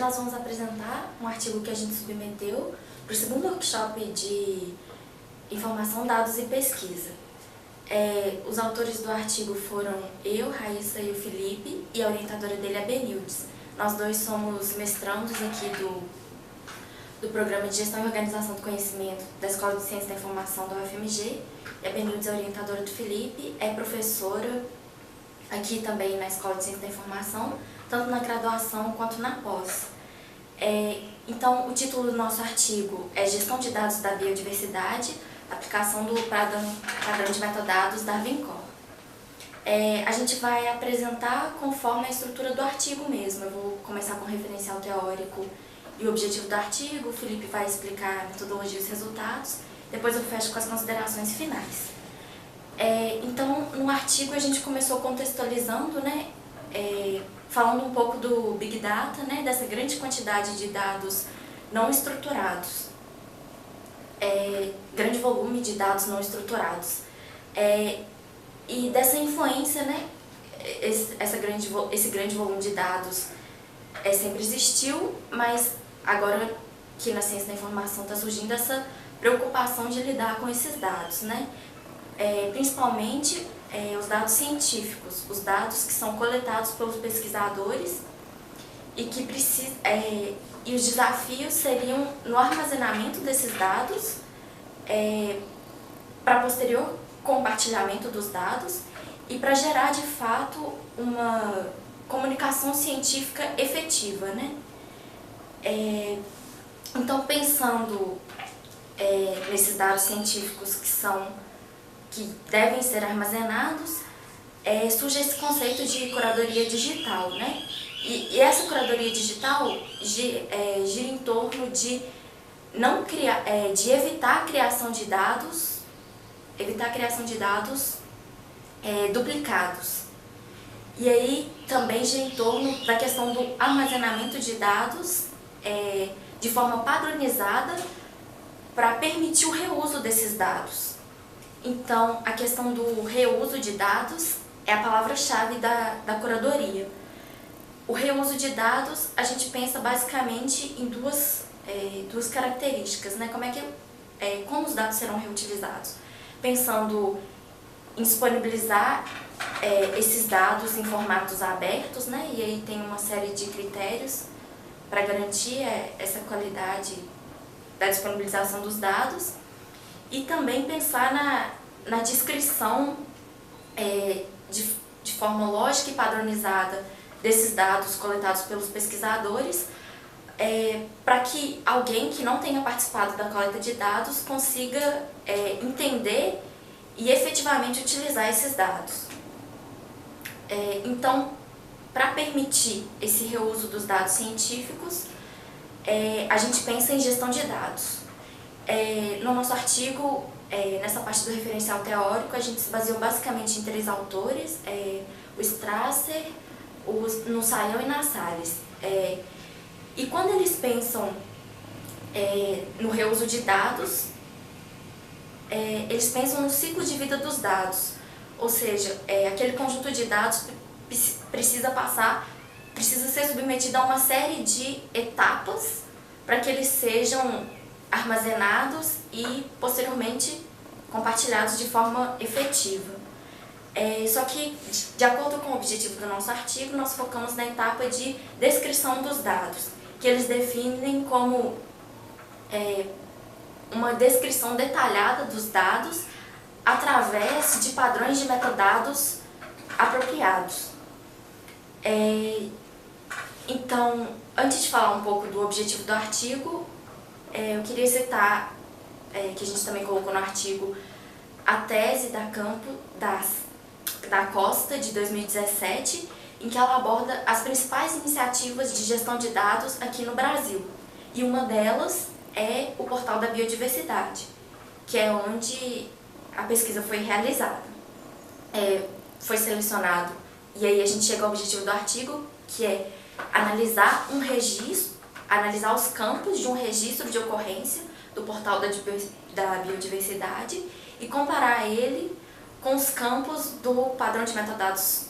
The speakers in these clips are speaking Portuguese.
nós vamos apresentar um artigo que a gente submeteu para o segundo workshop de informação, dados e pesquisa. Os autores do artigo foram eu, Raíssa e o Felipe, e a orientadora dele é a Benildes. Nós dois somos mestrandos aqui do Programa de Gestão e Organização do Conhecimento da Escola de Ciência da Informação da UFMG. E a Benildes é a orientadora do Felipe, é professora aqui também na Escola de Ciência da Informação, tanto na graduação quanto na pós. Então, o título do nosso artigo é Gestão de Dados da Biodiversidade, aplicação do padrão de metadados da Darwin-Core. A gente vai apresentar conforme a estrutura do artigo mesmo. Eu vou começar com o referencial teórico e o objetivo do artigo, o Felipe vai explicar a metodologia e os resultados, depois eu fecho com as considerações finais. Então, no artigo a gente começou contextualizando, falando um pouco do Big Data, dessa grande quantidade de dados não estruturados, grande volume de dados não estruturados, e dessa influência, esse grande volume de dados sempre existiu, mas agora que na ciência da informação está surgindo essa preocupação de lidar com esses dados, principalmente os dados científicos, os dados que são coletados pelos pesquisadores e que e os desafios seriam no armazenamento desses dados para posterior compartilhamento dos dados e para gerar de fato uma comunicação científica efetiva, Então, pensando nesses dados científicos que devem ser armazenados, surge esse conceito de curadoria digital, E essa curadoria digital gira em torno de evitar a criação de dados, duplicados. E aí também gira em torno da questão do armazenamento de dados de forma padronizada para permitir o reuso desses dados. Então, a questão do reuso de dados é a palavra-chave da curadoria. O reuso de dados, a gente pensa basicamente em duas características, como os dados serão reutilizados. Pensando em disponibilizar esses dados em formatos abertos, e aí tem uma série de critérios para garantir essa qualidade da disponibilização dos dados, e também pensar na descrição de forma lógica e padronizada desses dados coletados pelos pesquisadores, para que alguém que não tenha participado da coleta de dados consiga entender e efetivamente utilizar esses dados. Então, para permitir esse reuso dos dados científicos, a gente pensa em gestão de dados. No nosso artigo, nessa parte do referencial teórico, a gente se baseou basicamente em 3 autores, o Strasser, o Nussaian e Nassares. E quando eles pensam no reuso de dados, eles pensam no ciclo de vida dos dados, ou seja, aquele conjunto de dados precisa ser submetido a uma série de etapas para que eles sejam armazenados e posteriormente compartilhados de forma efetiva. Só que, de acordo com o objetivo do nosso artigo, nós focamos na etapa de descrição dos dados, que eles definem como uma descrição detalhada dos dados através de padrões de metadados apropriados. Então, antes de falar um pouco do objetivo do artigo, eu queria citar, que a gente também colocou no artigo, a tese da Costa, de 2017, em que ela aborda as principais iniciativas de gestão de dados aqui no Brasil. E uma delas é o Portal da Biodiversidade, que é onde a pesquisa foi realizada. Foi selecionado, e aí a gente chega ao objetivo do artigo, que é analisar os campos de um registro de ocorrência do Portal da Biodiversidade e comparar ele com os campos do padrão de metadados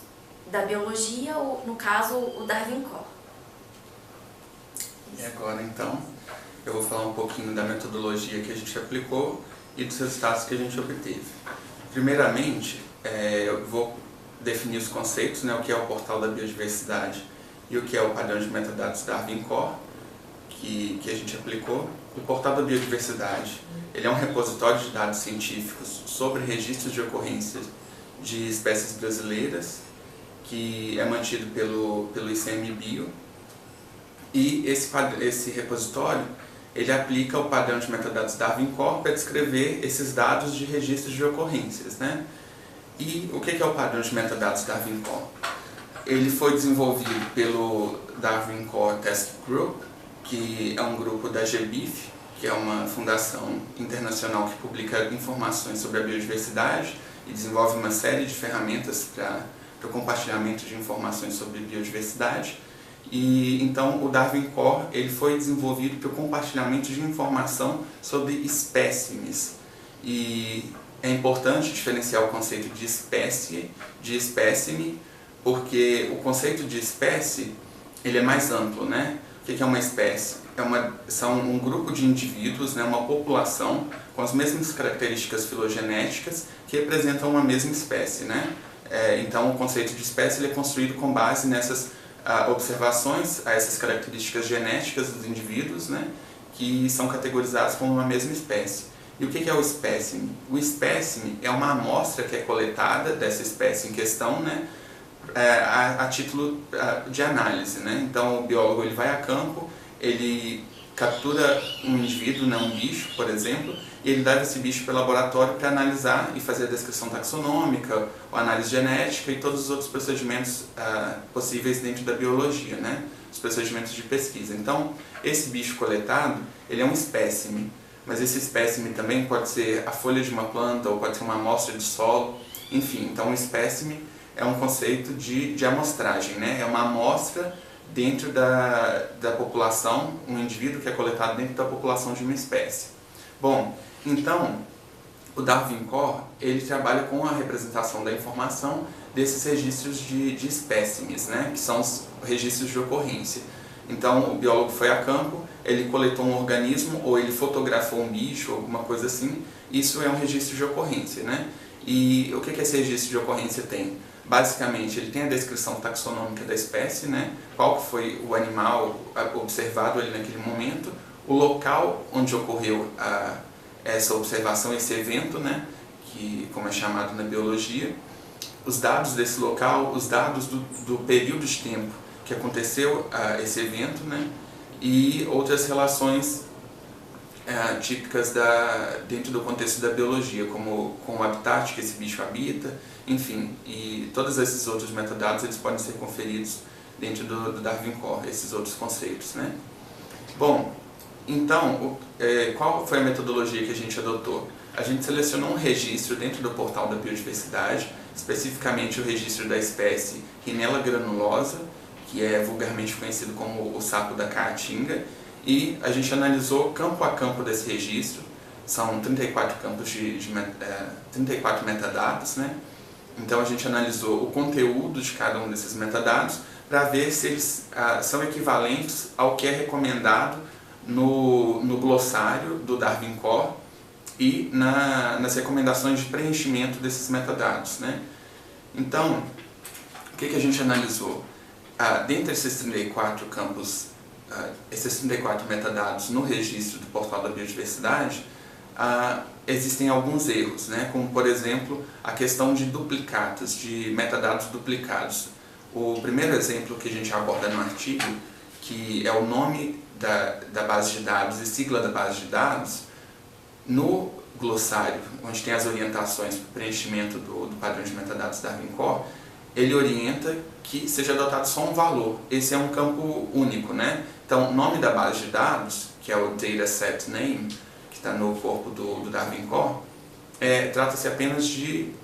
da biologia, ou, no caso, o Darwin-Core. E agora, então, eu vou falar um pouquinho da metodologia que a gente aplicou e dos resultados que a gente obteve. Primeiramente, eu vou definir os conceitos, né, o que é o portal da biodiversidade e o que é o padrão de metadados Darwin Core, que a gente aplicou. O portal da biodiversidade, ele é um repositório de dados científicos sobre registros de ocorrências de espécies brasileiras, que é mantido pelo ICMBio, e esse repositório ele aplica o padrão de metadados Darwin Core para descrever esses dados de registros de ocorrências, né? E o que é o padrão de metadados Darwin Core? Ele foi desenvolvido pelo Darwin Core Task Group, que é um grupo da GBIF, que é uma fundação internacional que publica informações sobre a biodiversidade e desenvolve uma série de ferramentas para o compartilhamento de informações sobre biodiversidade. E então o Darwin Core ele foi desenvolvido para o compartilhamento de informação sobre espécimes. E é importante diferenciar o conceito de espécie de espécime, porque o conceito de espécie ele é mais amplo, né? O que é uma espécie? São um grupo de indivíduos, né, uma população com as mesmas características filogenéticas que representam uma mesma espécie, né? Então o conceito de espécie ele é construído com base nessas observações a essas características genéticas dos indivíduos, né, que são categorizados como uma mesma espécie. E o que é o espécime? O espécime é uma amostra que é coletada dessa espécie em questão, né, a título de análise, né? Então o biólogo ele vai a campo, ele captura um indivíduo, né, um bicho, por exemplo, e ele leva esse bicho para o laboratório para analisar e fazer a descrição taxonômica, a análise genética e todos os outros procedimentos possíveis dentro da biologia, né? Os procedimentos de pesquisa. Então, esse bicho coletado, ele é um espécime, mas esse espécime também pode ser a folha de uma planta ou pode ser uma amostra de solo, enfim. Então, um espécime é um conceito de amostragem, né? É uma amostra dentro da população, um indivíduo que é coletado dentro da população de uma espécie. Bom, então, o Darwin Core, ele trabalha com a representação da informação desses registros de espécimes, né, que são os registros de ocorrência. Então, o biólogo foi a campo, ele coletou um organismo, ou ele fotografou um bicho, alguma coisa assim, isso é um registro de ocorrência, né? E o que esse registro de ocorrência tem? Basicamente, ele tem a descrição taxonômica da espécie, né? Qual que foi o animal observado ali naquele momento, o local onde ocorreu essa observação, esse evento, né? Que, como é chamado na biologia, os dados desse local, os dados do período de tempo que aconteceu esse evento, né? E outras relações típicas dentro do contexto da biologia, como o habitat que esse bicho habita, enfim, e todos esses outros metadados eles podem ser conferidos dentro do Darwin Core, esses outros conceitos, né? Bom, então, qual foi a metodologia que a gente adotou? A gente selecionou um registro dentro do portal da biodiversidade, especificamente o registro da espécie Rhinella granulosa, que é vulgarmente conhecido como o sapo da caatinga, e a gente analisou campo a campo desse registro, são 34 campos 34 metadados, né? Então a gente analisou o conteúdo de cada um desses metadados para ver se eles são equivalentes ao que é recomendado no glossário do Darwin Core e nas recomendações de preenchimento desses metadados, né? Então, o que a gente analisou? Dentre esses 34 campos, esses 34 metadados no registro do portal da biodiversidade, existem alguns erros, né? Como, por exemplo, a questão de duplicados, de metadados duplicados. O primeiro exemplo que a gente aborda no artigo, que é o nome da base de dados e sigla da base de dados, no glossário, onde tem as orientações para o preenchimento do padrão de metadados Darwin Core, ele orienta que seja adotado só um valor. Esse é um campo único, né? Então, o nome da base de dados, que é o dataset name, que está no corpo do Darwin Core, trata-se apenas de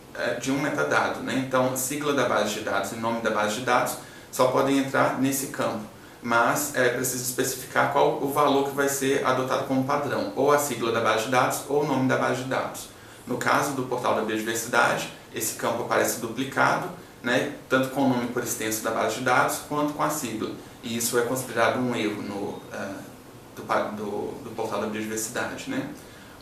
um metadado, né? Então, sigla da base de dados e nome da base de dados só podem entrar nesse campo, mas é preciso especificar qual o valor que vai ser adotado como padrão, ou a sigla da base de dados ou o nome da base de dados. No caso do portal da biodiversidade, esse campo aparece duplicado, né, tanto com o nome por extenso da base de dados quanto com a sigla. E isso é considerado um erro do portal da biodiversidade, né?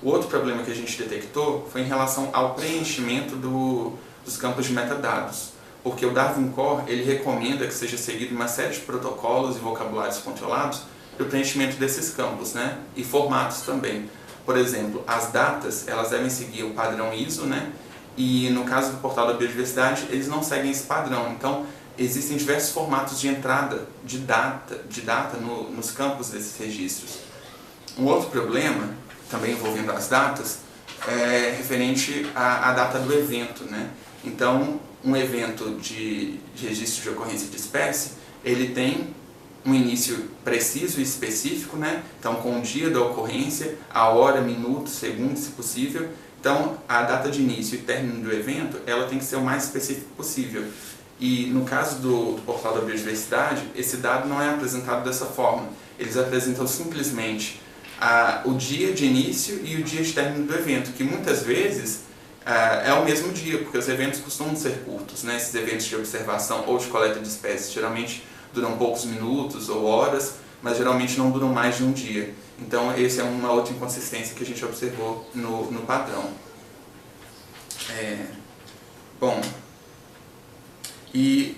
O outro problema que a gente detectou foi em relação ao preenchimento dos campos de metadados, porque o Darwin Core ele recomenda que seja seguido uma série de protocolos e vocabulários controlados para o preenchimento desses campos, né? E formatos também. Por exemplo, as datas elas devem seguir o padrão ISO, né? E no caso do portal da biodiversidade eles não seguem esse padrão. Então existem diversos formatos de entrada de data nos campos desses registros. Um outro problema, também envolvendo as datas, é referente à data do evento, né? Então, um evento de registro de ocorrência de espécie, ele tem um início preciso e específico, né? Então, com o dia da ocorrência, a hora, minuto, segundo, se possível. Então, a data de início e término do evento, ela tem que ser o mais específico possível. E no caso do portal da biodiversidade, esse dado não é apresentado dessa forma. Eles apresentam simplesmente o dia de início e o dia de término do evento, que muitas vezes é o mesmo dia, porque os eventos costumam ser curtos, né? Esses eventos de observação ou de coleta de espécies geralmente duram poucos minutos ou horas, mas geralmente não duram mais de um dia. Então, essa é uma outra inconsistência que a gente observou no padrão. Bom, e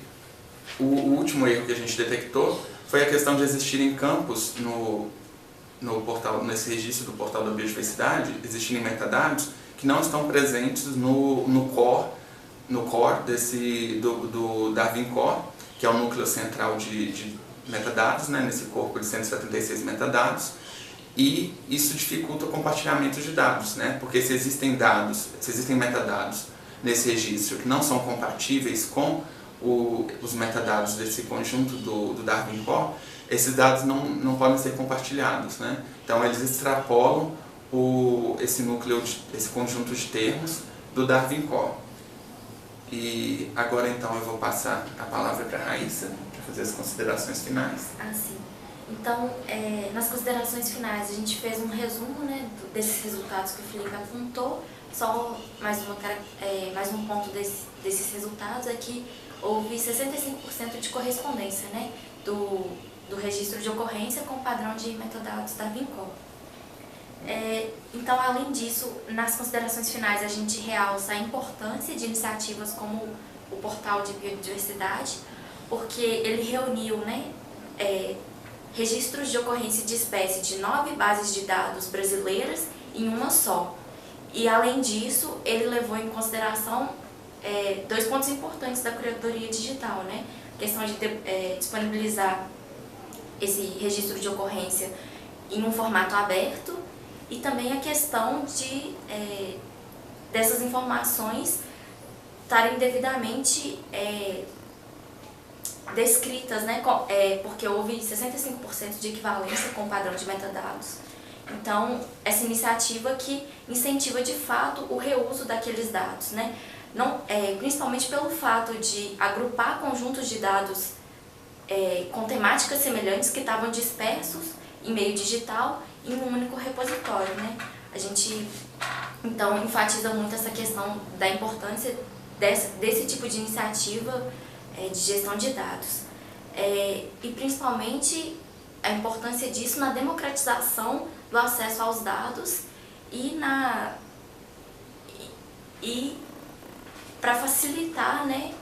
o último erro que a gente detectou foi a questão de existirem campos nesse registro do portal da biodiversidade, existirem metadados que não estão presentes no core do Darwin Core, que é o núcleo central de metadados, né, nesse corpo de 176 metadados, e isso dificulta o compartilhamento de dados, né, porque se existem metadados nesse registro que não são compatíveis com os metadados desse conjunto do Darwin Core, esses dados não podem ser compartilhados, né? Então eles extrapolam esse conjunto de termos do Darwin Core. E agora então eu vou passar a palavra para a Raíssa, para fazer as considerações finais. Sim. Então, nas considerações finais, a gente fez um resumo, né, desses resultados que o Felipe apontou. Só mais um ponto desses resultados é que houve 65% de correspondência, né, do registro de ocorrência com o padrão de metadados Darwin Core. Então, além disso, nas considerações finais, a gente realça a importância de iniciativas como o portal de biodiversidade, porque ele reuniu, né, registros de ocorrência de espécie de 9 bases de dados brasileiras em uma só. E, além disso, ele levou em consideração 2 pontos importantes da curadoria digital, né? A questão de disponibilizar esse registro de ocorrência em um formato aberto e também a questão dessas informações estarem devidamente descritas, né? Porque houve 65% de equivalência com o padrão de metadados. Então, essa iniciativa que incentiva de fato o reuso daqueles dados, né? Principalmente pelo fato de agrupar conjuntos de dados com temáticas semelhantes que estavam dispersos em meio digital em um único repositório, né? A gente, então, enfatiza muito essa questão da importância desse tipo de iniciativa de gestão de dados. E, principalmente, a importância disso na democratização do acesso aos dados e para facilitar, né,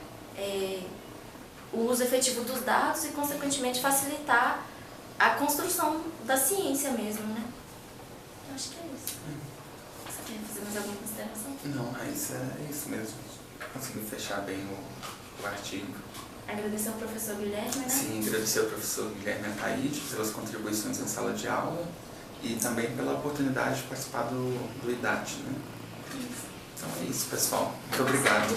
o uso efetivo dos dados e, consequentemente, facilitar a construção da ciência mesmo, né? Eu acho que é isso. Você quer fazer mais alguma consideração? Não, mas é isso mesmo. Conseguiu fechar bem o artigo. Agradecer ao professor Guilherme, né? Sim, agradecer ao professor Guilherme Ataíde pelas contribuições em sala de aula e também pela oportunidade de participar do IDAT, né? Isso. Então é isso, pessoal. Muito obrigado.